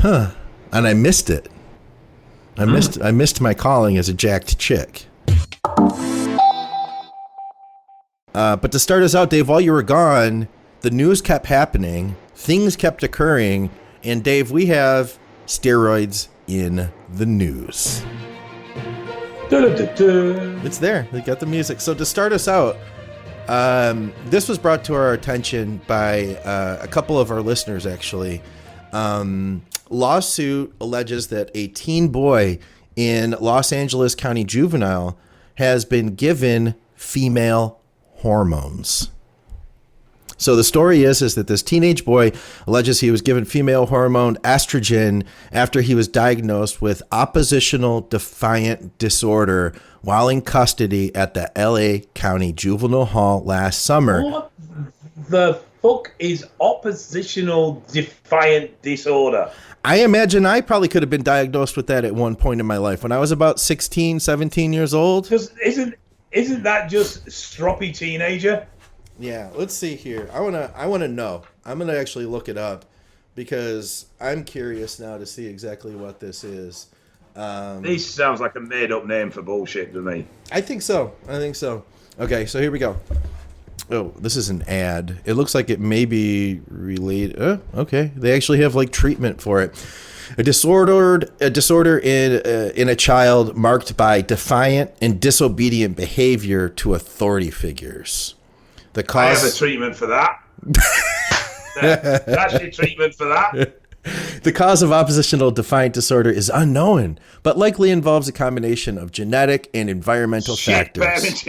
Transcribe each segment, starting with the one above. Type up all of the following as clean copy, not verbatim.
And I missed it. I missed my calling as a jacked chick. But to start us out, Dave, while you were gone, the news kept happening, things kept occurring, and Dave, we have steroids in the news. It's there. They got the music. So to start us out, this was brought to our attention by a couple of our listeners, actually. Lawsuit alleges that a teen boy in Los Angeles County Juvenile has been given female hormones. So the story is that this teenage boy alleges he was given female hormone estrogen after he was diagnosed with oppositional defiant disorder while in custody at the LA County Juvenile Hall last summer. What the fuck is oppositional defiant disorder? I imagine I probably could have been diagnosed with that at one point in my life when I was about 16, 17 years old. Because isn't that just stroppy teenager? Yeah, let's see here. I wanna know. I'm gonna actually look it up because I'm curious now to see exactly what this is. This sounds like a made-up name for bullshit to me. I think so. Okay, so here we go. Oh, this is an ad. It looks like it may be related. Okay, they actually have like treatment for it. A disorder in a child marked by defiant and disobedient behavior to authority figures. The cause. I have a treatment for that. That's your treatment for that. The cause of oppositional defiant disorder is unknown, but likely involves a combination of genetic and environmental factors.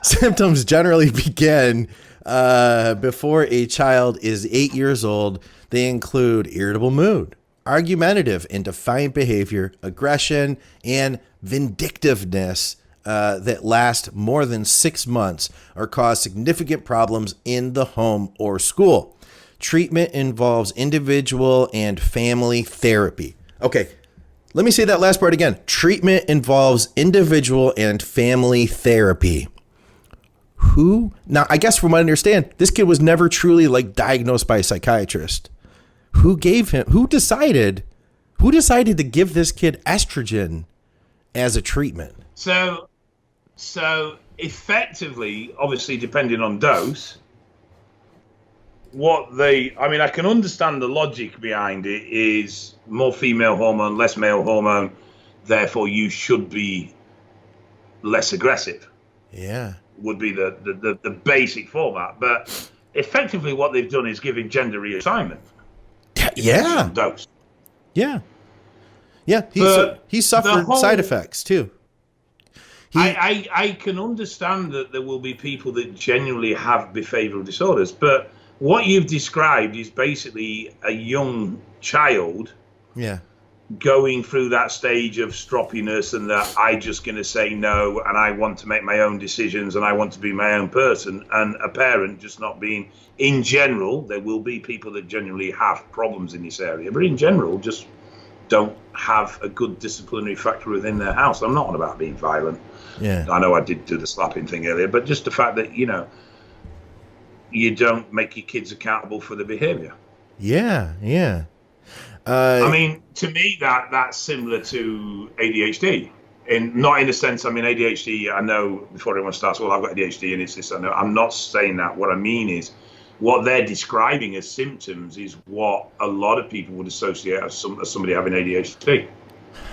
Symptoms generally begin before a child is 8 years old. They include irritable mood, argumentative and defiant behavior, aggression, and vindictiveness that last more than 6 months or cause significant problems in the home or school. Treatment involves individual and family therapy. Okay, let me say that last part again. Treatment involves individual and family therapy. Who? Now, I guess from what I understand, this kid was never truly like diagnosed by a psychiatrist. Who decided to give this kid estrogen as a treatment? So effectively, obviously depending on dose, I can understand the logic behind it is more female hormone, less male hormone, therefore you should be less aggressive. Yeah. Would be the basic format. But effectively what they've done is giving gender reassignment. Yeah. Dose. Yeah. Yeah. He suffered side effects too. I can understand that there will be people that genuinely have behavioral disorders, but what you've described is basically a young child going through that stage of stroppiness and that I'm just going to say no and I want to make my own decisions and I want to be my own person, and a parent just not being, in general, there will be people that genuinely have problems in this area, but in general just don't have a good disciplinary factor within their house. I'm not on about being violent. Yeah, I know I did do the slapping thing earlier, but just the fact that, you don't make your kids accountable for the behavior. Yeah. I mean, to me, that's similar to ADHD. Not in the sense, ADHD, I know before everyone starts, well, I've got ADHD and it's this, I know. I'm not saying that. What I mean is, what they're describing as symptoms is what a lot of people would associate as somebody having ADHD.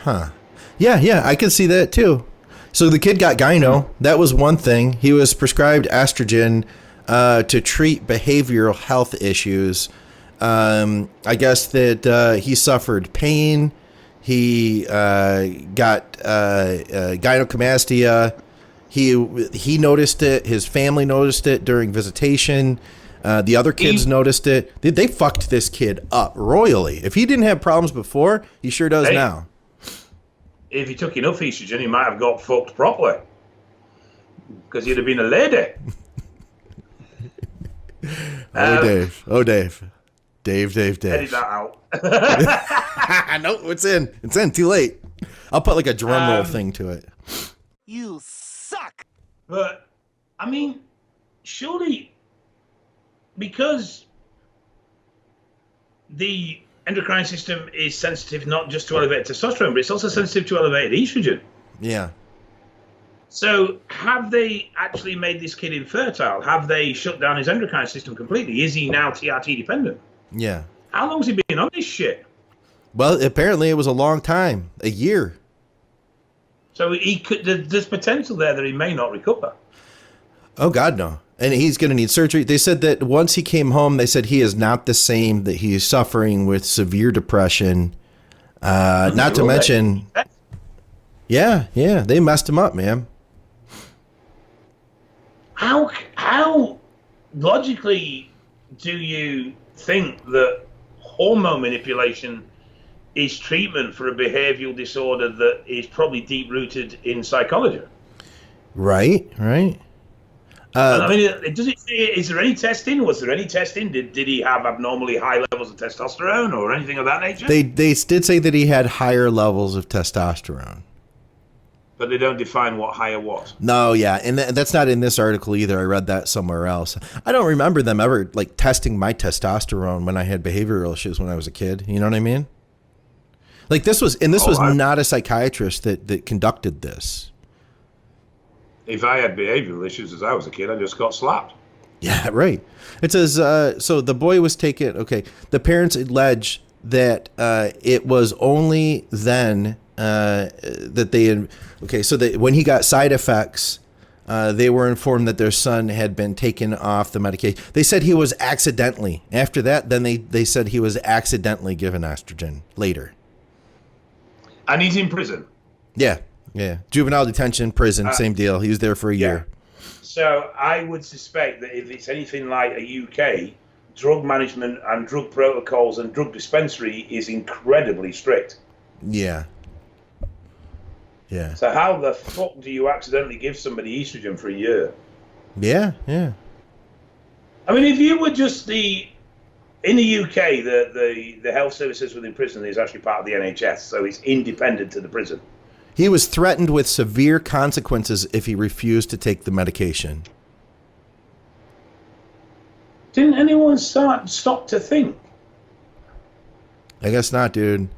Huh. Yeah, I can see that too. So the kid got gyno. That was one thing. He was prescribed estrogen to treat behavioral health issues. I guess that he suffered pain. He got gynecomastia. He noticed it. His family noticed it during visitation. The other kids noticed it. They fucked this kid up royally. If he didn't have problems before, he sure does now. If he took enough estrogen, he might have got fucked properly. Because he'd have been a lady. Dave. Dave. Edit that out. No, it's in. It's in. Too late. I'll put like a drum roll thing to it. You suck. But, surely, because the endocrine system is sensitive not just to elevated testosterone, but it's also sensitive to elevated estrogen. Yeah. So have they actually made this kid infertile? Have they shut down his endocrine system completely? Is he now TRT dependent? Yeah. How long's he been on this shit? Well, apparently it was a long time, a year. So there's potential there that he may not recover. Oh, God, no. And he's going to need surgery. They said that once he came home, they said he is not the same, that he is suffering with severe depression. Not to mention... Yeah, they messed him up, man. How logically do you think that hormone manipulation is treatment for a behavioral disorder that is probably deep-rooted in psychology? Right. I mean, does it say, is there any testing? Was there any testing? Did he have abnormally high levels of testosterone or anything of that nature? They did say that he had higher levels of testosterone. But they don't define what higher was. No, yeah, and that's not in this article either. I read that somewhere else. I don't remember them ever like testing my testosterone when I had behavioral issues when I was a kid. You know what I mean? Like this was not a psychiatrist that conducted this. If I had behavioral issues as I was a kid, I just got slapped. Yeah, right. It says, so the boy was taken. Okay, the parents allege that it was only then that they had. Okay, so that when he got side effects, they were informed that their son had been taken off the medication. They said he was accidentally. After that, then they said he was accidentally given estrogen later. And he's in prison. Yeah. Juvenile detention, prison, same deal. He was there for a year. So I would suspect that if it's anything like a UK, drug management and drug protocols and drug dispensary is incredibly strict. Yeah. So how the fuck do you accidentally give somebody estrogen for a year? Yeah. I mean, if you were just in the UK, the health services within prison is actually part of the NHS, so it's independent to the prison. He was threatened with severe consequences if he refused to take the medication. Didn't anyone stop to think? I guess not, dude.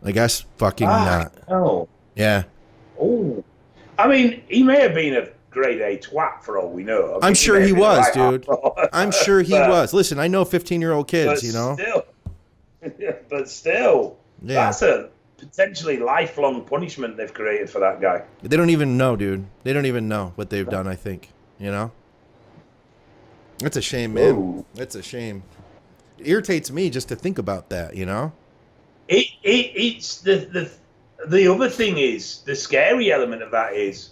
I guess fucking not. Oh. Yeah. Oh. I mean, he may have been a grade A twat for all we know. I'm sure he was, dude. I'm sure he was. Listen, I know 15-year-old kids, you know. But still, yeah. That's a potentially lifelong punishment they've created for that guy. They don't even know, dude. They don't even know what they've done, I think. You know? It's a shame, man. Ooh. It's a shame. It irritates me just to think about that, you know? It's the other thing is, the scary element of that is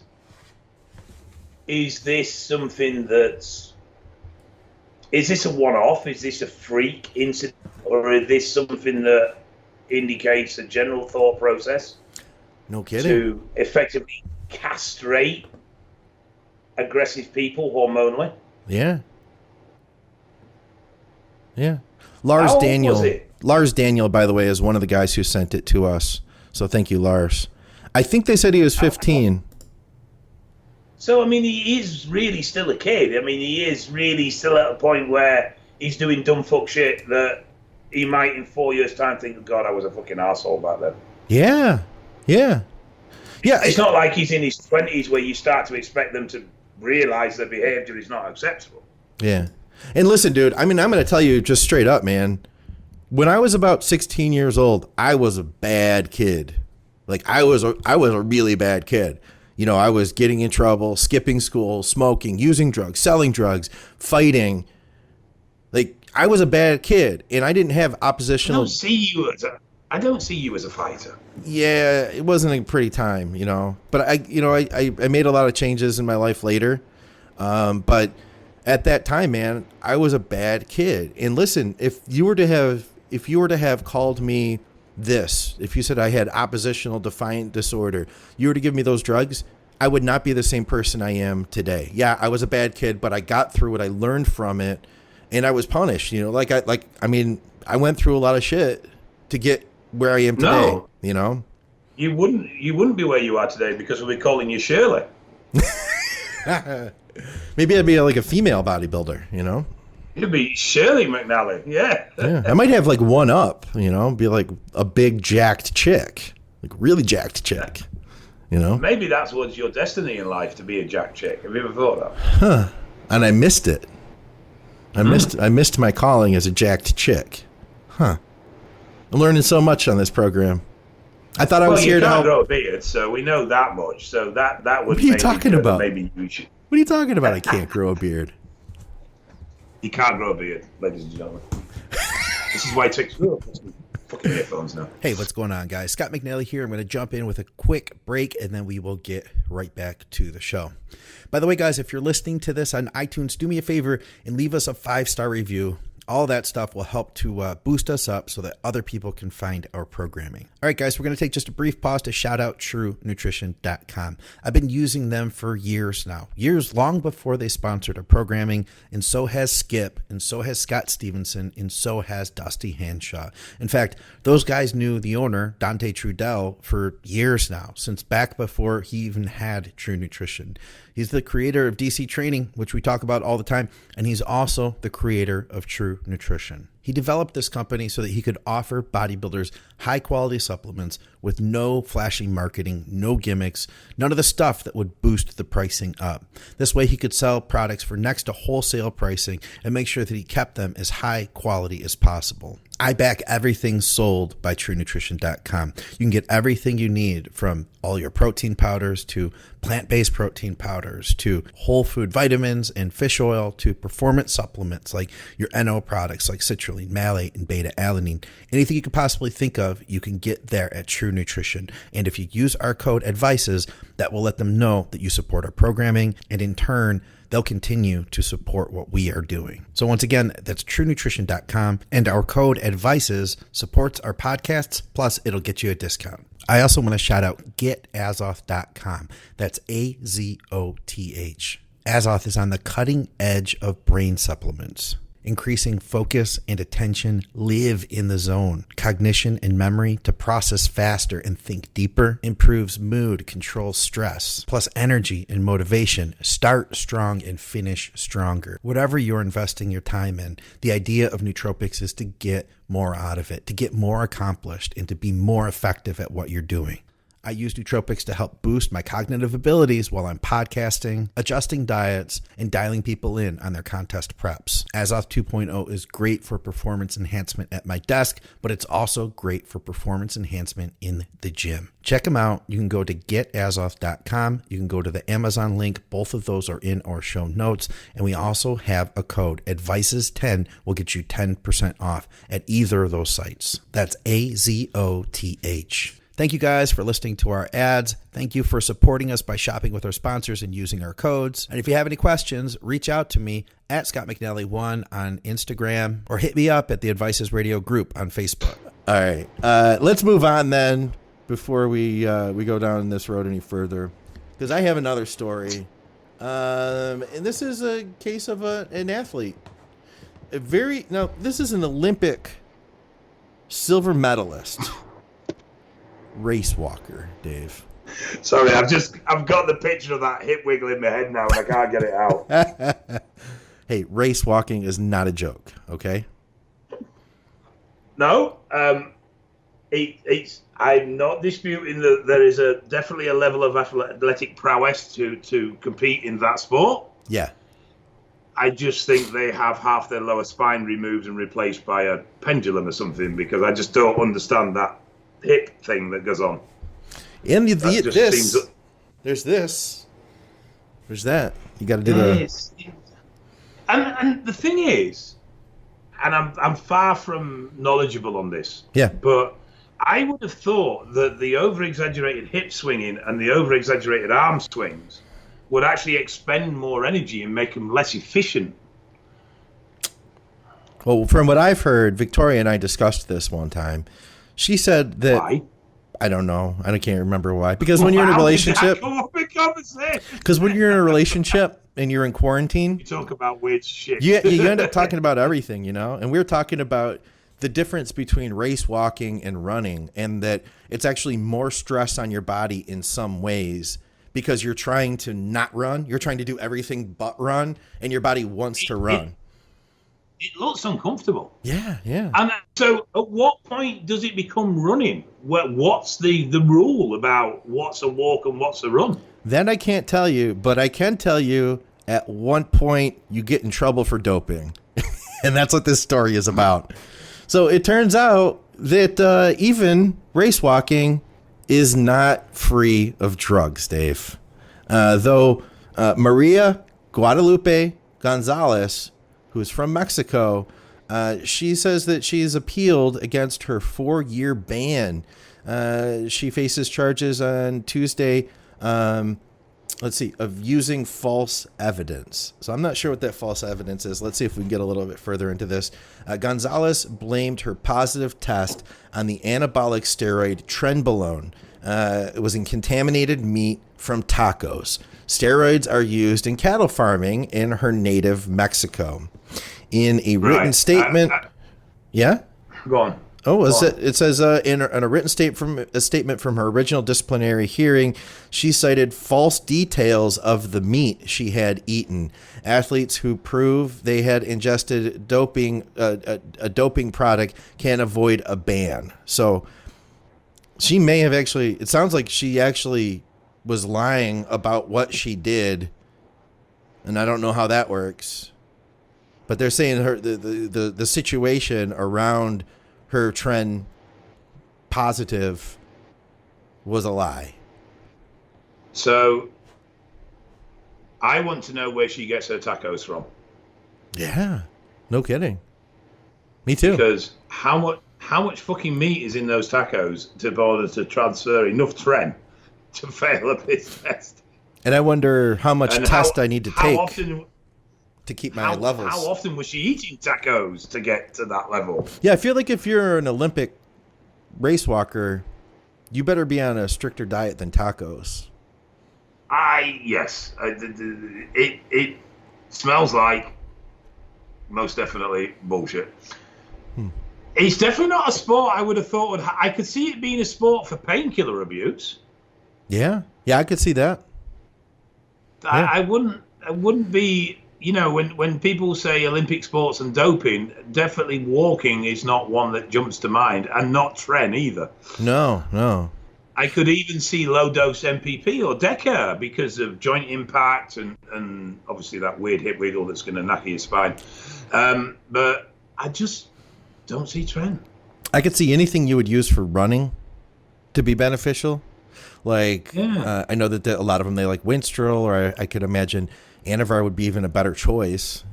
this something is this a one-off? Is this a freak incident? Or is this something that indicates a general thought process? No kidding. To effectively castrate aggressive people hormonally? Yeah. Lars Daniel, by the way, is one of the guys who sent it to us. So thank you, Lars. I think they said he was 15. So, I mean, he is really still a kid. I mean, he is really still at a point where he's doing dumb fuck shit that he might in 4 years' time think, God, I was a fucking asshole back then. Yeah. It's not like he's in his 20s where you start to expect them to realize their behavior is not acceptable. Yeah. And listen, dude, I mean, I'm going to tell you just straight up, man. When I was about 16 years old, I was a bad kid. Like, I was a really bad kid. You know, I was getting in trouble, skipping school, smoking, using drugs, selling drugs, fighting. Like, I was a bad kid, and I didn't have oppositional. I don't see you as a fighter. Yeah, it wasn't a pretty time, you know. But I made a lot of changes in my life later. But at that time, man, I was a bad kid. And listen, if you were to have called me this, if you said I had oppositional defiant disorder, you were to give me those drugs, I would not be the same person I am today. Yeah, I was a bad kid, but I got through it. I learned from it, and I was punished. You know, I went through a lot of shit to get where I am today. No, you know, you wouldn't be where you are today because we'll be calling you Shirley. Maybe I'd be like a female bodybuilder. You know. It'd be Shirley McNally, yeah. Yeah, I might have like one up, be like a big jacked chick, like really jacked chick, Maybe that's what's your destiny in life, to be a jack chick. Have you ever thought that? Huh. And I missed it. I missed my calling as a jacked chick. Huh. I'm learning so much on this program. I thought I was here to help. You can't grow a beard, so we know that much. So that would. What are you talking about? Maybe you should. What are you talking about? I can't grow a beard. You can't grow a beard, ladies and gentlemen. This is why it takes fucking earphones now. Hey, what's going on, guys? Scott McNally here. I'm going to jump in with a quick break, and then we will get right back to the show. By the way, guys, if you're listening to this on iTunes, do me a favor and leave us a 5-star review. All that stuff will help to boost us up so that other people can find our programming. All right, guys, we're going to take just a brief pause to shout out TrueNutrition.com. I've been using them for years now, years long before they sponsored our programming, and so has Skip, and so has Scott Stevenson, and so has Dusty Hanshaw. In fact, those guys knew the owner, Dante Trudell, for years now, since back before he even had True Nutrition. He's the creator of DC Training, which we talk about all the time, and he's also the creator of True Nutrition. He developed this company so that he could offer bodybuilders high-quality supplements with no flashy marketing, no gimmicks, none of the stuff that would boost the pricing up. This way he could sell products for next to wholesale pricing and make sure that he kept them as high quality as possible. I back everything sold by TrueNutrition.com. You can get everything you need, from all your protein powders to plant-based protein powders to whole food vitamins and fish oil to performance supplements like your NO products like citrulline, malate, and beta-alanine. Anything you could possibly think of, you can get there at True Nutrition. And if you use our code ADVICES, that will let them know that you support our programming, and in turn, they'll continue to support what we are doing. So once again, that's TrueNutrition.com, and our code ADVICES supports our podcasts, plus it'll get you a discount. I also want to shout out GetAZOTH.com. That's AZOTH. AZOTH is on the cutting edge of brain supplements, increasing focus and attention, live in the zone, cognition and memory to process faster and think deeper, improves mood, controls stress, plus energy and motivation, start strong and finish stronger. Whatever you're investing your time in, the idea of nootropics is to get more out of it, to get more accomplished, and to be more effective at what you're doing. I use nootropics to help boost my cognitive abilities while I'm podcasting, adjusting diets, and dialing people in on their contest preps. AZOTH 2.0 is great for performance enhancement at my desk, but it's also great for performance enhancement in the gym. Check them out. You can go to getazoth.com. You can go to the Amazon link. Both of those are in our show notes. And we also have a code. ADVICES10 will get you 10% off at either of those sites. That's AZOTH. Thank you guys for listening to our ads. Thank you for supporting us by shopping with our sponsors and using our codes. And if you have any questions, reach out to me at Scott McNally1 on Instagram, or hit me up at the Advices Radio group on Facebook. All right. Let's move on then before we go down this road any further, because I have another story. And this is a case of an athlete. This is an Olympic silver medalist. Race walker, Dave. Sorry, I've got the picture of that hip wiggle in my head now and I can't get it out. Hey, race walking is not a joke, okay? No, I'm not disputing that there is definitely a level of athletic prowess to compete in that sport. Yeah. I just think they have half their lower spine removed and replaced by a pendulum or something, because I just don't understand that hip thing that goes on. And there's that. You got to do and the thing is, and I'm far from knowledgeable on this. Yeah. But I would have thought that the over-exaggerated hip swinging and the over-exaggerated arm swings would actually expend more energy and make them less efficient. Well, from what I've heard, Victoria and I discussed this one time. She said that. Why? I don't know. I can't remember why. Because when you're in a relationship. Because when you're in a relationship and you're in quarantine. You talk about weird shit. You end up talking about everything, And we're talking about the difference between race walking and running, and that it's actually more stress on your body in some ways, because you're trying to not run. You're trying to do everything but run, and your body wants to run. it looks uncomfortable. Yeah, yeah. And so at what point does it become running? What's the rule about what's a walk and what's a run? That I can't tell you, but I can tell you at one point you get in trouble for doping. And that's what this story is about. So it turns out that even race walking is not free of drugs, Dave. Though Maria Guadalupe Gonzalez, who is from Mexico, she says that she's appealed against her 4-year ban. She faces charges on Tuesday, of using false evidence. So I'm not sure what that false evidence is. Let's see if we can get a little bit further into this. Gonzalez blamed her positive test on the anabolic steroid Trenbolone. It was in contaminated meat from tacos. Steroids are used in cattle farming in her native Mexico. In a written statement, yeah? Go on. Oh, it says in a written statement from her original disciplinary hearing, she cited false details of the meat she had eaten. Athletes who prove they had ingested doping, a doping product can avoid a ban. So she may have actually. It sounds like she actually was lying about what she did, and I don't know how that works. But they're saying the situation around her Tren positive was a lie. So I want to know where she gets her tacos from. Yeah, no kidding. Me too. Because how much fucking meat is in those tacos to bother to transfer enough Tren to fail a piss test? And I wonder how much I need to take to keep my levels. How often was she eating tacos to get to that level? Yeah, I feel like if you're an Olympic race walker, you better be on a stricter diet than tacos. Yes. It smells like, most definitely, bullshit. It's definitely not a sport I would have thought I could see it being a sport for painkiller abuse. Yeah, I could see that. Yeah. I wouldn't be, when people say Olympic sports and doping, definitely walking is not one that jumps to mind, and not Tren either. No. I could even see low-dose MPP or DECA because of joint impact and obviously that weird hip wiggle that's going to knacker your spine. But I just don't see Tren. I could see anything you would use for running to be beneficial. Like, I know that a lot of them, they like Winstrol, or I could imagine Anavar would be even a better choice,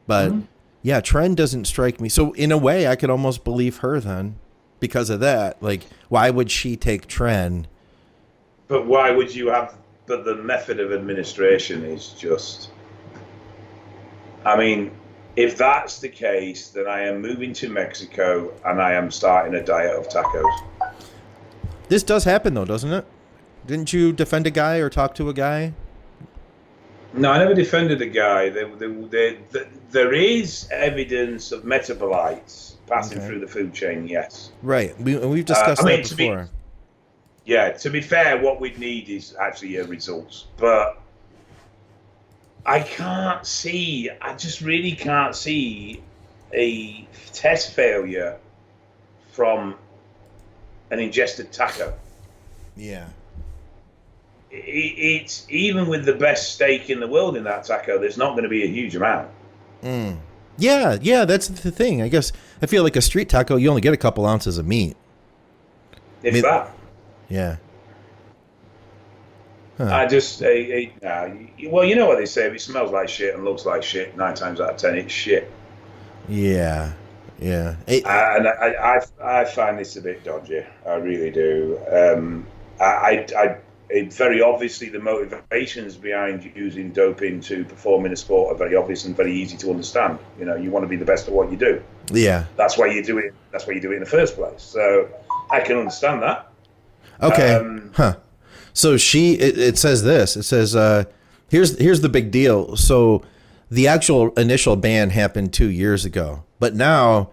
But, yeah, Tren doesn't strike me. So, in a way, I could almost believe her then because of that. Like, why would she take Tren? But why would you have... But the method of administration is just... I mean, if that's the case, then I am moving to Mexico and I am starting a diet of tacos. This does happen, though, doesn't it? Didn't you defend a guy or talk to a guy? No, I never defended a guy. There is evidence of metabolites passing through the food chain, yes. Right. We've discussed that before. To be fair, what we'd need is actually results. But I just really can't see a test failure from an ingested taco. Yeah. It's even with the best steak in the world in that taco, there's not going to be a huge amount. Yeah, that's the thing. I guess I feel like a street taco, you only get a couple ounces of meat. If that. Yeah. Huh. Well, you know what they say, if it smells like shit and looks like shit, 9 times out of 10, it's shit. Yeah. And I find this a bit dodgy. I really do. Very obviously, the motivations behind using doping to perform in a sport are very obvious and very easy to understand. You want to be the best at what you do. Yeah. That's why you do it. That's why you do it in the first place. So I can understand that. Okay. So it says this. It says, here's the big deal. So the actual initial ban happened 2 years ago, but now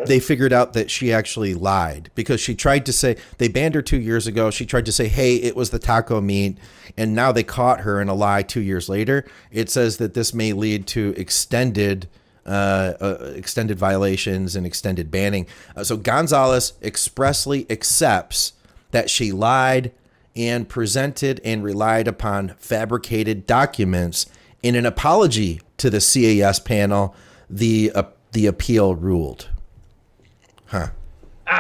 they figured out that she actually lied because she tried to say they banned her 2 years ago. She tried to say, hey, it was the taco meat. And now they caught her in a lie 2 years later. It says that this may lead to extended extended violations and extended banning. So Gonzalez expressly accepts that she lied and presented and relied upon fabricated documents. In an apology to the CAS panel, the appeal ruled.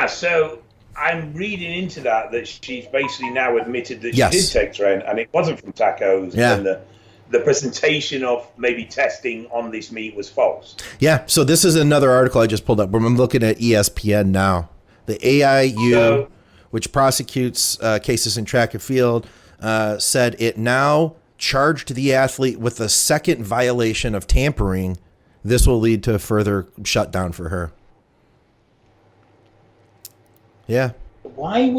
So I'm reading into that she's basically now admitted that Yes. she did take Tren, and it wasn't from tacos, Yeah. and the presentation of maybe testing on this meat was false. Yeah, so this is another article I just pulled up. I'm looking at ESPN now. The AIU, which prosecutes cases in track and field, said it now charged the athlete with a second violation of tampering. This will lead to a further shutdown for her. Yeah. I've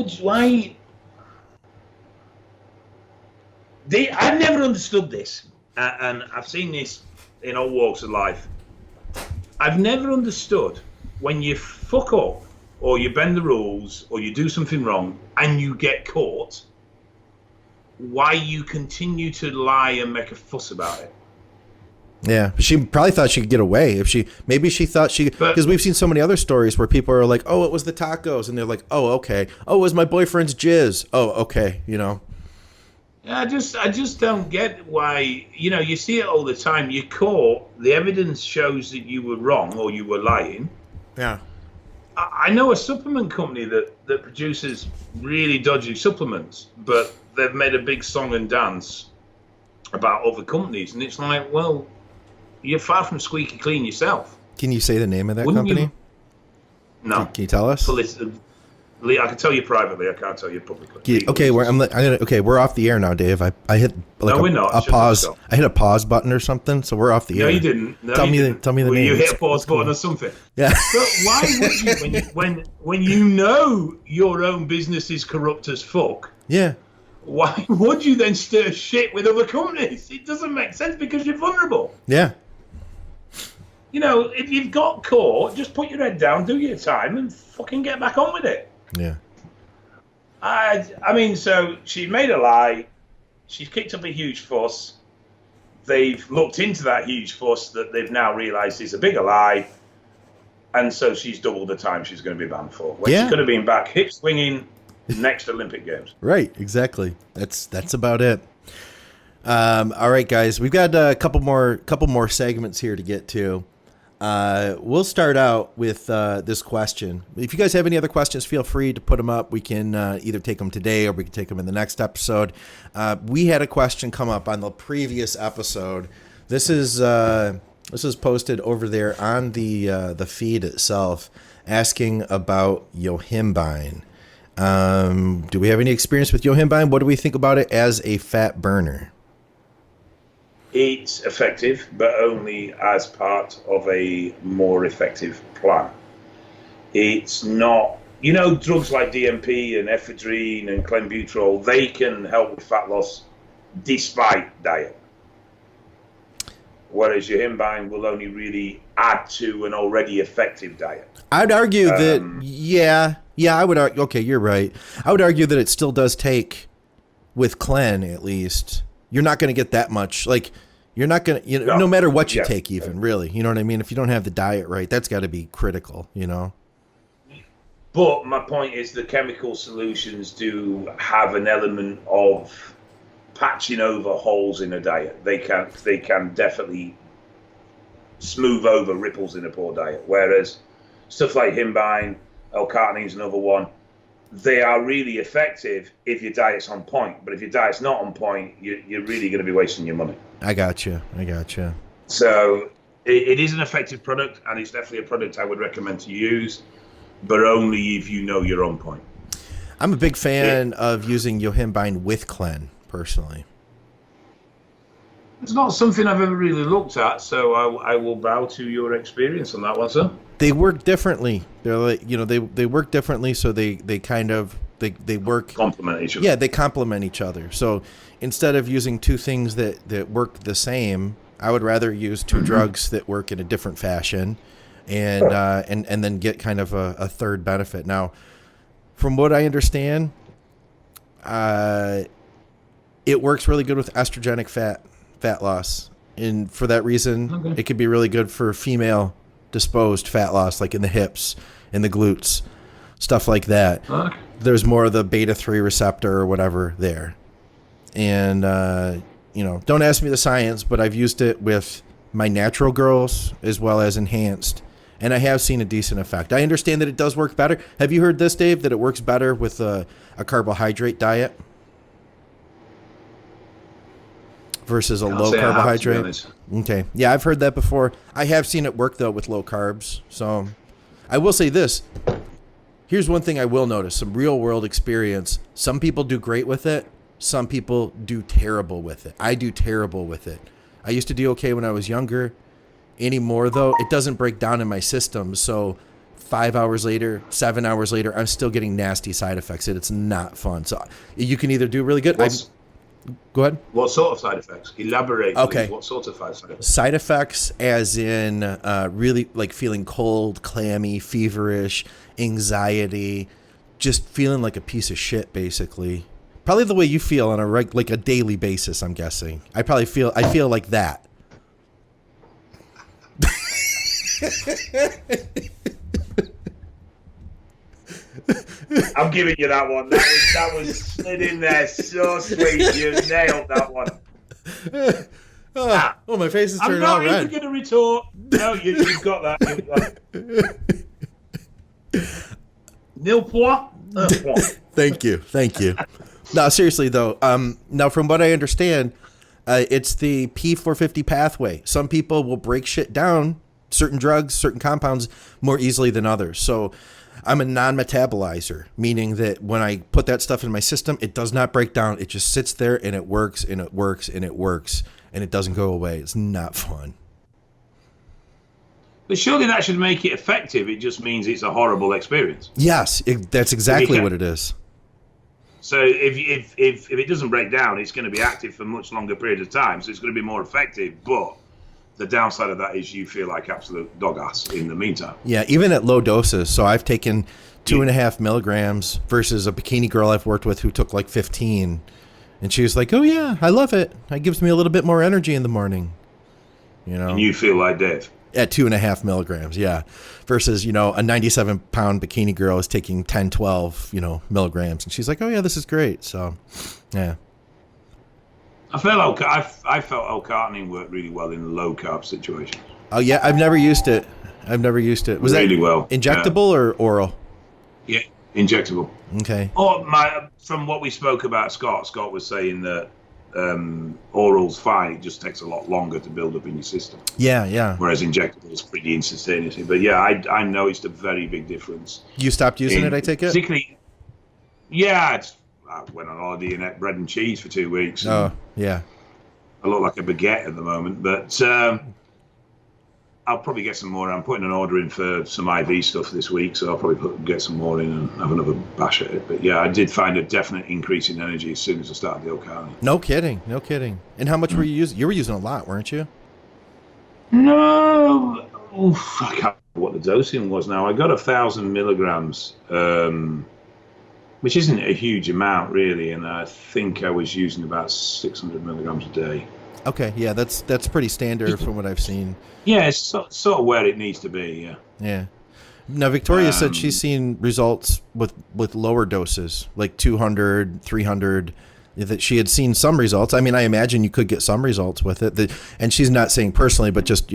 never understood this, and I've seen this in all walks of life. I've never understood when you fuck up or you bend the rules or you do something wrong and you get caught, why you continue to lie and make a fuss about it. Yeah, she probably thought she could get away if she thought because we've seen so many other stories where people are like, oh, it was the tacos, and they're like, oh, okay, oh, it was my boyfriend's jizz, oh, okay, you know. Yeah, I just don't get why, you see it all the time. You're caught, the evidence shows that you were wrong or you were lying. Yeah. I know a supplement company that produces really dodgy supplements, but they've made a big song and dance about other companies, and it's like, well, you're far from squeaky clean yourself. Can you say the name of that Wouldn't company? No. Can you tell us? I can tell you privately. I can't tell you publicly. Okay, we're off the air now, Dave. I hit we're not. a pause. I hit a pause button or something, so we're off the air. No, you didn't. No, tell me the name. You hit a pause button or something. Yeah. But why would you, when you know your own business is corrupt as fuck? Yeah. Why would you then stir shit with other companies? It doesn't make sense because you're vulnerable. Yeah. If you've got caught, just put your head down, do your time, and fucking get back on with it. Yeah. I mean, so she made a lie. She's kicked up a huge fuss. They've looked into that huge fuss that they've now realised is a bigger lie. And so she's doubled the time she's going to be banned for. When she could have been back hip swinging next Olympic Games. Right, exactly. That's about it. All right, guys, we've got a couple more segments here to get to. We'll start out with this question. If you guys have any other questions, feel free to put them up. We can either take them today or we can take them in the next episode. We had a question come up on the previous episode. This is posted over there on the feed itself, asking about Yohimbine. Do we have any experience with Yohimbine? What do we think about it as a fat burner? It's effective, but only as part of a more effective plan. It's not, drugs like DMP and ephedrine and clenbuterol, they can help with fat loss despite diet. Whereas Yohimbine will only really add to an already effective diet. I'd argue that, I would argue, okay, you're right. I would argue that it still does take, with Clen at least, you're not going to get that much. Like, you're not going to, no matter what you take even, really. You know what I mean? If you don't have the diet right, that's got to be critical, But my point is the chemical solutions do have an element of patching over holes in a diet. They can definitely smooth over ripples in a poor diet. Whereas stuff like Yohimbine, L-carnitine is another one. They are really effective if your diet's on point. But if your diet's not on point, you're really going to be wasting your money. I got you. So it is an effective product, and it's definitely a product I would recommend to use, but only if you know you're on point. I'm a big fan of using Yohimbine with Clen, personally. It's not something I've ever really looked at, so I will bow to your experience on that one, sir. They work differently. They're like, they work differently, so they kind of they work complement each other. Yeah, they complement each other. So instead of using two things that work the same, I would rather use two drugs that work in a different fashion, and then get kind of a third benefit. Now, from what I understand, it works really good with estrogenic fat loss. And for that reason, Okay. it could be really good for female disposed fat loss, like in the hips, in the glutes, stuff like that. Okay. There's more of the beta 3 receptor or whatever there. And, don't ask me the science, but I've used it with my natural girls as well as enhanced. And I have seen a decent effect. I understand that it does work better. Have you heard this, Dave, that it works better with a carbohydrate diet versus a low carbohydrate? Okay. Yeah, I've heard that before. I have seen it work, though, with low carbs. So I will say this. Here's one thing I will notice, some real world experience. Some people do great with it. Some people do terrible with it. I do terrible with it. I used to do okay when I was younger. Anymore, though, it doesn't break down in my system. So 5 hours later, 7 hours later, I'm still getting nasty side effects. It's not fun. So you can either do really good. Go ahead. What sort of side effects? Elaborate, please. Okay. What sort of side effects? Side effects as in really like feeling cold, clammy, feverish, anxiety, just feeling like a piece of shit, basically. Probably the way you feel on a daily basis, I'm guessing. I feel like that. I'm giving you that one. That was slid in there so sweet. You nailed that one. Oh, my face is turning all red. I'm not even going to retort. No, you've got that. Nil point. Thank you. No, seriously though. Now from what I understand, it's the P450 pathway. Some people will break shit down, certain drugs, certain compounds, more easily than others. So I'm a non-metabolizer, meaning that when I put that stuff in my system, it does not break down. It just sits there and it works and it works and it works and it doesn't go away. It's not fun. But surely that should make it effective. It just means it's a horrible experience. Yes, that's exactly what it is. So if it doesn't break down, it's going to be active for a much longer period of time. So it's going to be more effective. But the downside of that is you feel like absolute dog ass in the meantime. Yeah, even at low doses. So I've taken 2.5 milligrams versus a bikini girl I've worked with who took like 15. And she was like, oh, yeah, I love it. It gives me a little bit more energy in the morning. And you feel like Dave. At 2.5 milligrams, yeah. Versus, a 97-pound bikini girl is taking 10, 12, milligrams. And she's like, oh, yeah, this is great. So, yeah. I felt L-carnitine worked really well in low carb situations. Oh, yeah, I've never used it. Was really that well injectable or oral? Yeah, injectable. Okay. From what we spoke about, Scott was saying that oral's fine. It just takes a lot longer to build up in your system. Yeah. Whereas injectable is pretty instantaneously. But yeah, I noticed a very big difference. You stopped using it, I take it? Particularly, yeah. I went on holiday and ate bread and cheese for 2 weeks. Oh, yeah. I look like a baguette at the moment, but I'll probably get some more. I'm putting an order in for some IV stuff this week, so I'll probably get some more in and have another bash at it. But yeah, I did find a definite increase in energy as soon as I started the L-carnitine. No kidding. And how much were you using? You were using a lot, weren't you? No. Oof, I can't remember what the dosing was now. I got 1,000 milligrams, which isn't a huge amount really, and I think I was using about 600 milligrams a day. Okay, yeah, that's pretty standard from what I've seen. Yeah, it's sort of where it needs to be, yeah. Yeah. Now, Victoria said she's seen results with lower doses, like 200, 300, that she had seen some results. I mean, I imagine you could get some results with it. And she's not saying personally, but just,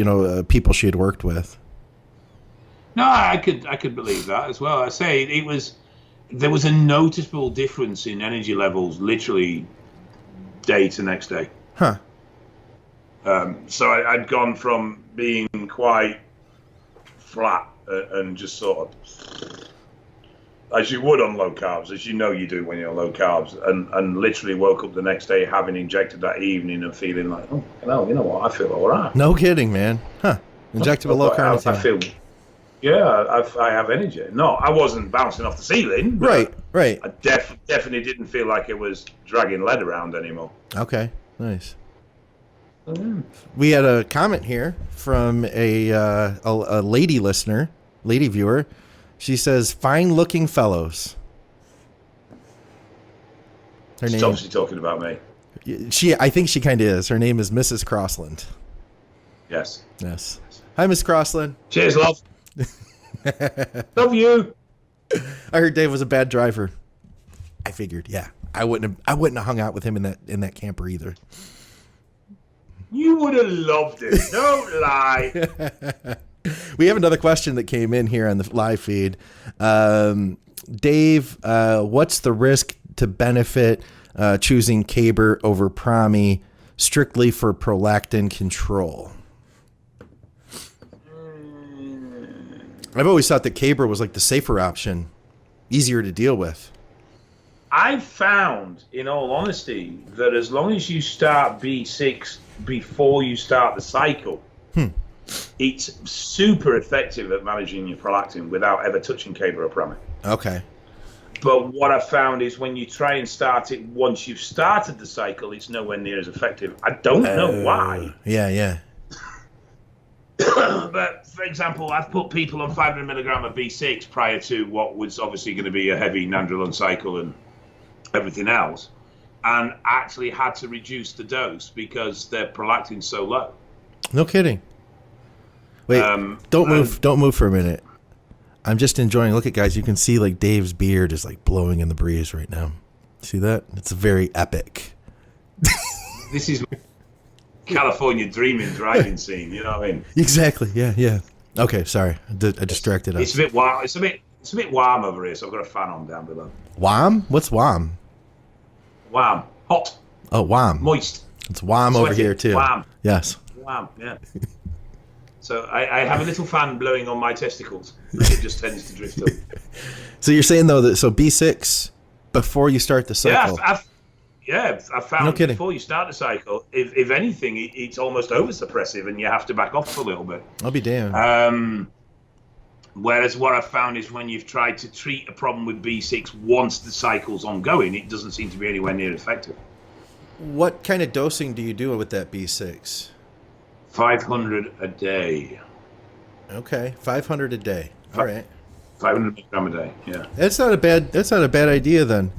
people she had worked with. No, I could believe that as well. I say there was a noticeable difference in energy levels literally day to next day. Huh. So I'd gone from being quite flat and just sort of, as you would on low carbs, as you do when you're on low carbs, and literally woke up the next day having injected that evening and feeling like, oh, you know what, I feel all right. No kidding, man. Huh. Injectable low carb. I feel, yeah, I have energy. No, I wasn't bouncing off the ceiling. Right. I definitely didn't feel like it was dragging lead around anymore. Okay, nice. We had a comment here from a lady listener, lady viewer. She says, "Fine-looking fellows." She's obviously talking about me. I think she kind of is. Her name is Mrs. Crossland. Yes. Yes. Hi, Miss Crossland. Cheers, love. Love you. I heard Dave was a bad driver. I figured, yeah. I wouldn't have hung out with him in that camper either. You would have loved it. Don't lie. We have another question that came in here on the live feed. Dave, what's the risk to benefit choosing Caber over Prami strictly for prolactin control? I've always thought that Caber was like the safer option, easier to deal with. I've found, in all honesty, that as long as you start B6 before you start the cycle, it's super effective at managing your prolactin without ever touching Caber or Prami. Okay. But what I've found is when you try and start it once you've started the cycle, it's nowhere near as effective. I don't know why. Yeah. But, for example, I've put people on 500 milligram of B6 prior to what was obviously going to be a heavy nandrolone cycle and everything else, and actually had to reduce the dose because their prolactin's so low. No kidding. Wait, don't move for a minute. I'm just enjoying. Look at guys, you can see like Dave's beard is like blowing in the breeze right now. See that? It's very epic. This is California dreaming driving scene. You know what I mean? Exactly. Yeah. Okay, sorry, I distracted us. It's a bit warm. It's a bit warm over here, so I've got a fan on down below. Warm? What's warm? Warm, hot. Oh, warm. Moist. It's warm over here too. Warm. Yes. Warm. Yeah. So I have a little fan blowing on my testicles. It just tends to drift up. So you're saying though that B6 before you start the cycle? I've found before you start the cycle, if anything, it's almost over-suppressive and you have to back off a little bit. I'll be damned. Whereas what I've found is when you've tried to treat a problem with B6 once the cycle's ongoing, it doesn't seem to be anywhere near effective. What kind of dosing do you do with that B6? 500 a day. Okay, 500 a day. All right. 500 milligram a day. Yeah. That's not a bad idea then.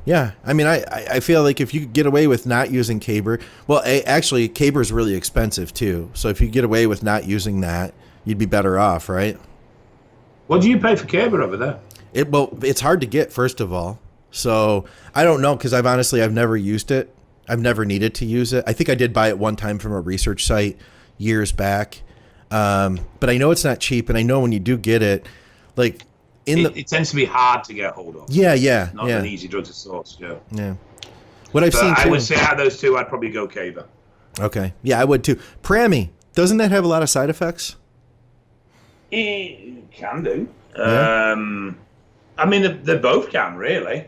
Yeah, I mean, I feel like if you could get away with not using Caber, well, actually, Caber is really expensive too. So if you get away with not using that, you'd be better off, right? What do you pay for Caber over there? It's hard to get, first of all. So I don't know because I've never used it. I've never needed to use it. I think I did buy it one time from a research site years back, but I know it's not cheap, and I know when you do get it, like it tends to be hard to get hold of. Yeah. Not an easy drug to source. Yeah. What I've seen too, I would say out of those two, I'd probably go Caber. Okay. Yeah, I would too. Prami, doesn't that have a lot of side effects? It can do. Yeah. I mean, they both can really.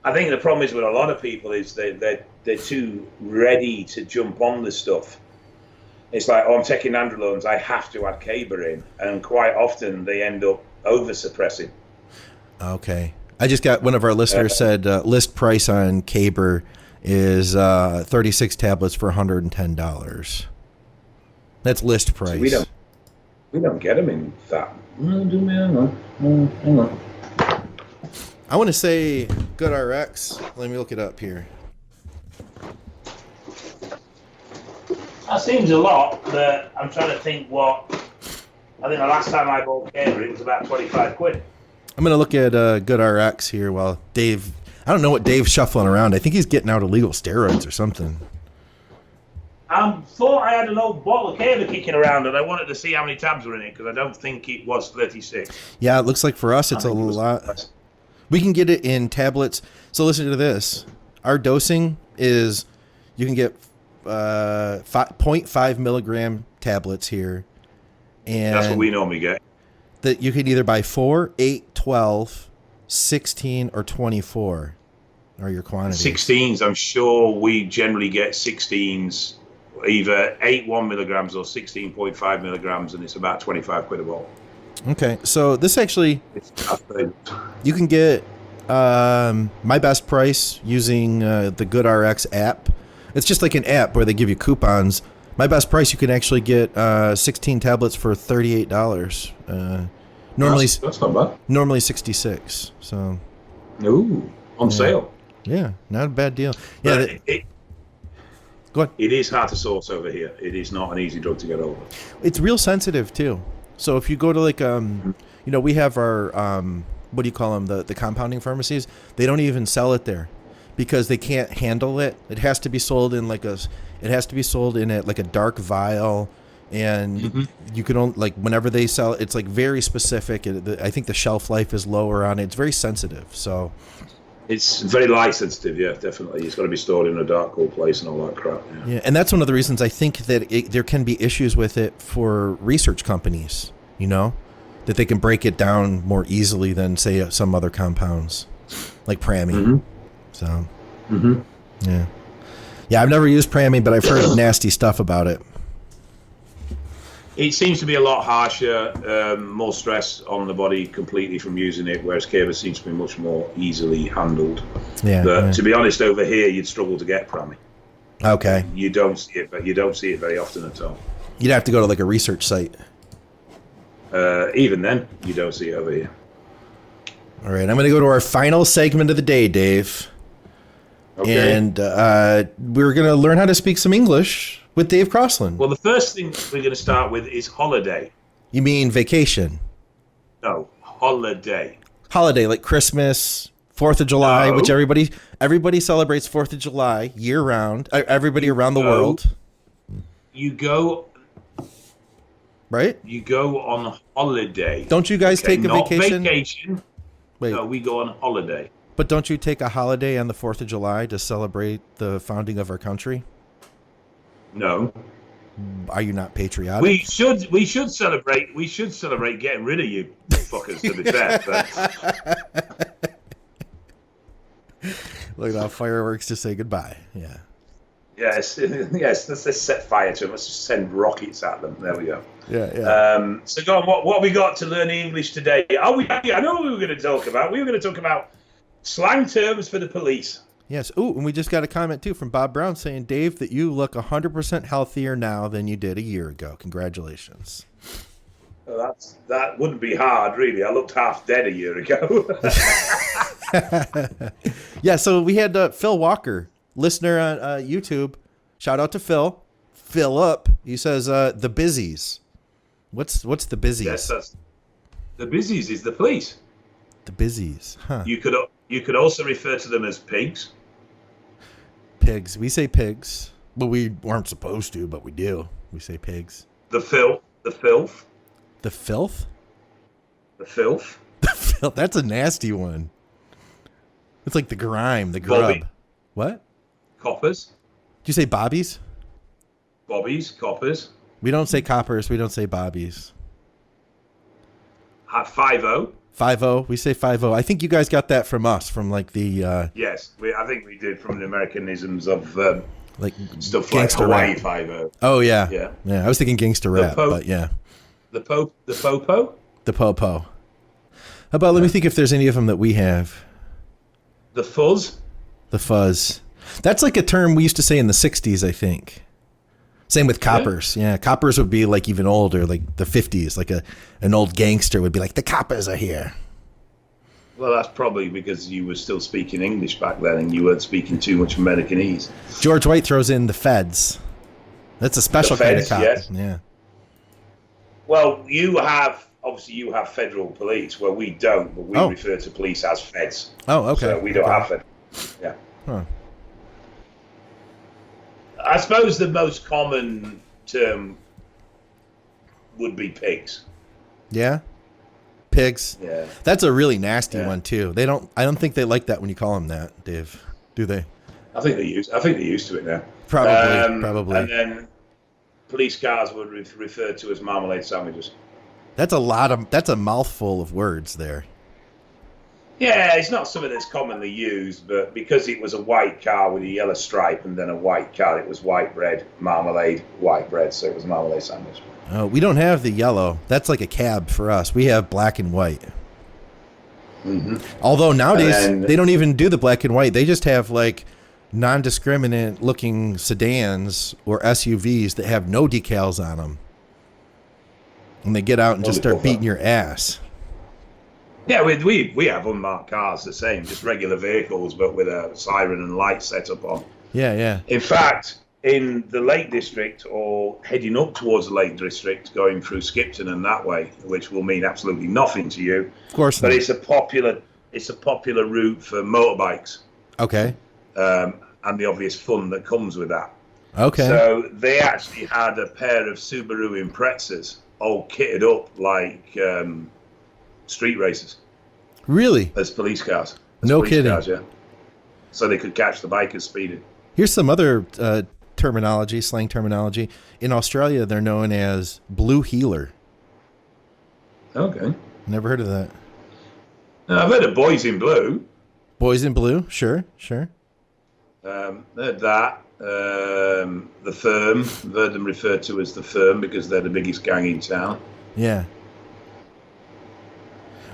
I think the problem is with a lot of people is they're too ready to jump on this stuff. It's like, I'm taking nandrolones, I have to add Caber in, and quite often they end up over-suppressing. Okay. I just got one of our listeners said list price on Caber is 36 tablets for $110. That's list price. So we don't get them in that. Hang on. I want to say GoodRx. Let me look it up here. That seems a lot, but I'm trying to think what. I think the last time I bought Caber, it was about 25 quid. I'm going to look at GoodRx here while Dave. I don't know what Dave's shuffling around. I think he's getting out illegal steroids or something. I thought I had an old bottle of Caber kicking around, and I wanted to see how many tabs were in it because I don't think it was 36. Yeah, it looks like for us it's a lot. We can get it in tablets. So listen to this. Our dosing is you can get 0.5 milligram tablets here. And that's what we normally get. That you can either buy 4, 8, 12, 16, or 24 are your quantities. 16s, I'm sure we generally get 16s, either 8 1 milligrams or 16.5 milligrams, and it's about 25 quid a bottle. Okay, so this actually, you can get my best price using the GoodRx app. It's just like an app where they give you coupons. My best price, you can actually get 16 tablets for $38. Normally, that's not bad. Normally $66. So, on sale. Yeah, not a bad deal. Yeah, Go ahead. It is hard to source over here. It is not an easy drug to get over. It's real sensitive too. So if you go to like we have our what do you call them, the compounding pharmacies, they don't even sell it there because they can't handle it. It has to be sold in like a dark vial, and you can only, like, whenever they sell it, it's like very specific. I think the shelf life is lower on it. It's very sensitive. So it's very light sensitive, yeah, definitely. It's got to be stored in a dark, cool place and all that crap. Yeah, and that's one of the reasons I think that there can be issues with it for research companies, that they can break it down more easily than, say, some other compounds, like Prami. So, yeah. Yeah, I've never used Prami, but I've heard nasty stuff about it. It seems to be a lot harsher, more stress on the body completely from using it, whereas Keva seems to be much more easily handled. Yeah. But to be honest, over here, you'd struggle to get Prami. Okay. You don't see it, but you don't see it very often at all. You'd have to go to like a research site. Even then, you don't see it over here. All right, I'm going to go to our final segment of the day, Dave. Okay. And we're going to learn how to speak some English with Dave Crossland. Well, the first thing we're going to start with is holiday. You mean vacation? No, holiday. Holiday, like Christmas, 4th of July, No. which everybody celebrates 4th of July year round. Everybody around the world. You go... Right? You go on holiday. Don't you guys take a not vacation? Vacation. Wait, No, we go on holiday. but don't you take a holiday on the 4th of July to celebrate the founding of our country? No. Are you not patriotic? We should celebrate. We should celebrate getting rid of you fuckers. To be fair, but Look at fireworks to say goodbye. Yeah. yes. Let's set fire to them. Let's just send rockets at them. There we go. Yeah. So go on. What have we got to learn English today? I know what we were going to talk about. We were going to talk about slang terms for the police. Yes. Ooh, and we just got a comment too from Bob Brown saying, Dave, that you look 100% healthier now than you did a year ago. Congratulations. Well, that wouldn't be hard, really. I looked half dead a year ago. Yeah. So we had Phil Walker, listener on YouTube. Shout out to Phil. Phil up. He says the busies. What's the busies? Yes, the busies is the police. The busies. Huh. You could also refer to them as pigs. Pigs. We say pigs. Well, we weren't supposed to, but we do. We say pigs. The filth. The filth? The filth. The filth. That's a nasty one. It's like the grime, the grub. Bobby. What? Coppers. Did you say bobbies? Bobbies. Coppers. We don't say coppers. We don't say bobbies. 5-0. 5-0. We say 5-0. I think you guys got that from us, from like the... Yes, I think we did from the Americanisms of like stuff like Hawaii 5-0. Oh, yeah. Yeah. I was thinking gangster rap, but yeah. The popo? The popo. How about, let me think if there's any of them that we have. The fuzz? The fuzz. That's like a term we used to say in the 60s, I think. Same with coppers. Yeah, coppers would be like even older, like the 50s. Like an old gangster would be like, the coppers are here. Well, that's probably because you were still speaking English back then and you weren't speaking too much Americanese. George White throws in the feds. That's a special kind of cop. Yes. Yeah. Well, you have federal police, where we don't, but we refer to police as feds. Oh, okay. So we don't have federal. Yeah. Huh. I suppose the most common term would be pigs. Yeah. Pigs. Yeah. That's a really nasty one too. I don't think they like that when you call them that, Dave. Do they? I think they're used to it now. Probably. And then police cars would refer to as marmalade sandwiches. That's a mouthful of words there. Yeah, it's not something that's commonly used, but because it was a white car with a yellow stripe and then a white car, it was white bread, marmalade, white bread, so it was a marmalade sandwich. Oh, we don't have the yellow. That's like a cab for us. We have black and white. Mm-hmm. Although nowadays they don't even do the black and white. They just have like non-discriminate looking sedans or SUVs that have no decals on them. And they get out and just start beating your ass. Yeah, we have unmarked cars the same, just regular vehicles, but with a siren and light set up on. Yeah. In fact, in the Lake District or heading up towards the Lake District, going through Skipton and that way, which will mean absolutely nothing to you. Of course but not. it's a popular route for motorbikes. Okay. And the obvious fun that comes with that. Okay. So they actually had a pair of Subaru Imprezas all kitted up like street racers. Really? As police cars. No kidding. Cars, yeah. So they could catch the bikers speeding. Here's some other slang terminology. In Australia, they're known as blue heeler. Okay. Never heard of that. I've heard of boys in blue. Boys in blue? Sure. Heard that. The Firm. I've heard them referred to as the Firm because they're the biggest gang in town. Yeah.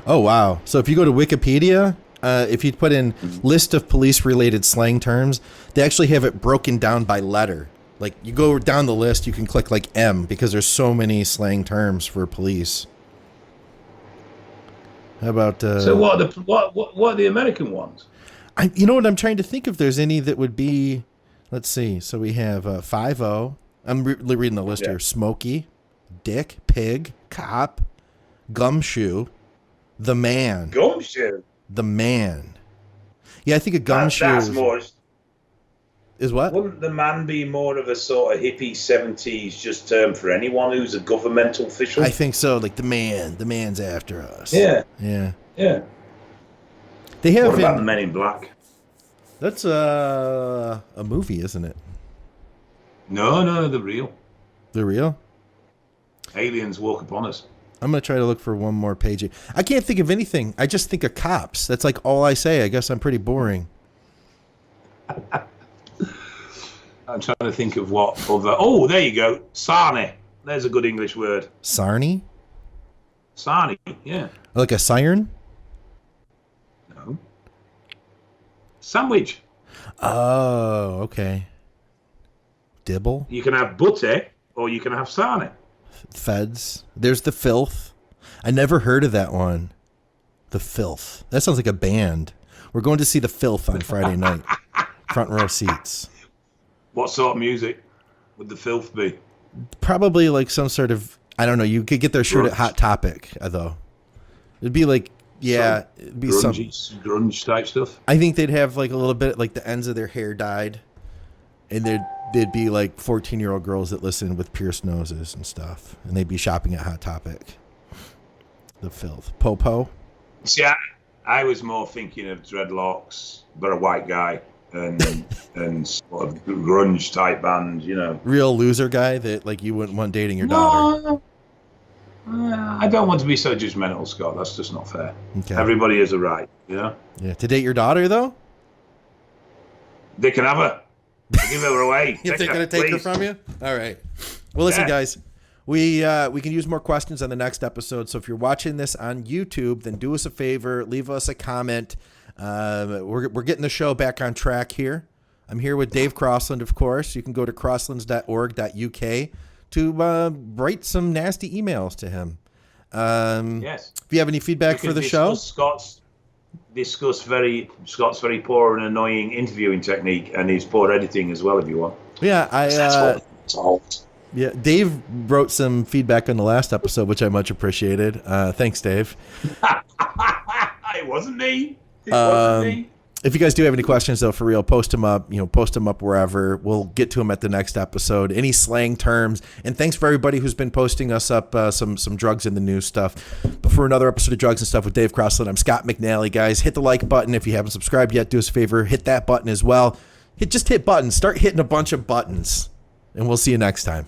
Oh, wow. So if you go to Wikipedia, if you put in list of police-related slang terms, they actually have it broken down by letter. Like, you go down the list, you can click, like, M, because there's so many slang terms for police. How about... So what are the American ones? You know what? I'm trying to think if there's any that would be... Let's see. So we have 5-0. I'm reading the list here. Smoky, dick, pig, cop, gumshoe, the man. Gumshoe? The man. Yeah, I think a gumshoe that's more... is what? Wouldn't the man be more of a sort of hippie 70s just term for anyone who's a governmental official? I think so. Like the man's after us. Yeah. They have. What about the Men in Black? That's a movie, isn't it? No, they're real. They're real? Aliens walk upon us. I'm going to try to look for one more page. I can't think of anything. I just think of cops. That's like all I say. I guess I'm pretty boring. I'm trying to think of what other... Oh, there you go. Sarny. There's a good English word. Sarny? Sarny, yeah. Like a siren? No. Sandwich. Oh, okay. Dibble? You can have butter or you can have sarny. Feds. There's the Filth. I never heard of that one. The Filth. That sounds like a band. We're going to see the Filth on Friday night. Front row seats. What sort of music would the Filth be? Probably like some sort of, I don't know. You could get their shirt at Hot Topic, though. It'd be like, yeah, it'd be grunge type stuff. I think they'd have like a little bit, like the ends of their hair dyed, and they'd be like 14-year-old girls that listen with pierced noses and stuff, and they'd be shopping at Hot Topic. The Filth. Popo. See, I was more thinking of dreadlocks, but a white guy. And sort of grunge type band, you know. Real loser guy that like you wouldn't want dating your daughter. I don't want to be so judgmental, Scott. That's just not fair. Okay. Everybody has a right, you know. Yeah, to date your daughter though. They can have her. Give her away. If they're going to take her from you. All right. Well, listen, guys. We can use more questions on the next episode. So if you're watching this on YouTube, then do us a favor, leave us a comment. We're getting the show back on track here. I'm here with Dave Crossland, of course. You can go to crosslands.org.uk to write some nasty emails to him. Yes. If you have any feedback for the show, Scott's very poor and annoying interviewing technique and his poor editing as well, if you want. Yeah, That's what it's all. Yeah, Dave wrote some feedback on the last episode, which I much appreciated. Thanks, Dave. It wasn't me. If you guys do have any questions, though, for real, post them up. Post them up wherever. We'll get to them at the next episode. Any slang terms, and thanks for everybody who's been posting us up some drugs in the news stuff. But for another episode of Drugs and Stuff with Dave Crossland, I'm Scott McNally. Guys, hit the like button if you haven't subscribed yet. Do us a favor, hit that button as well. Hit buttons. Start hitting a bunch of buttons, and we'll see you next time.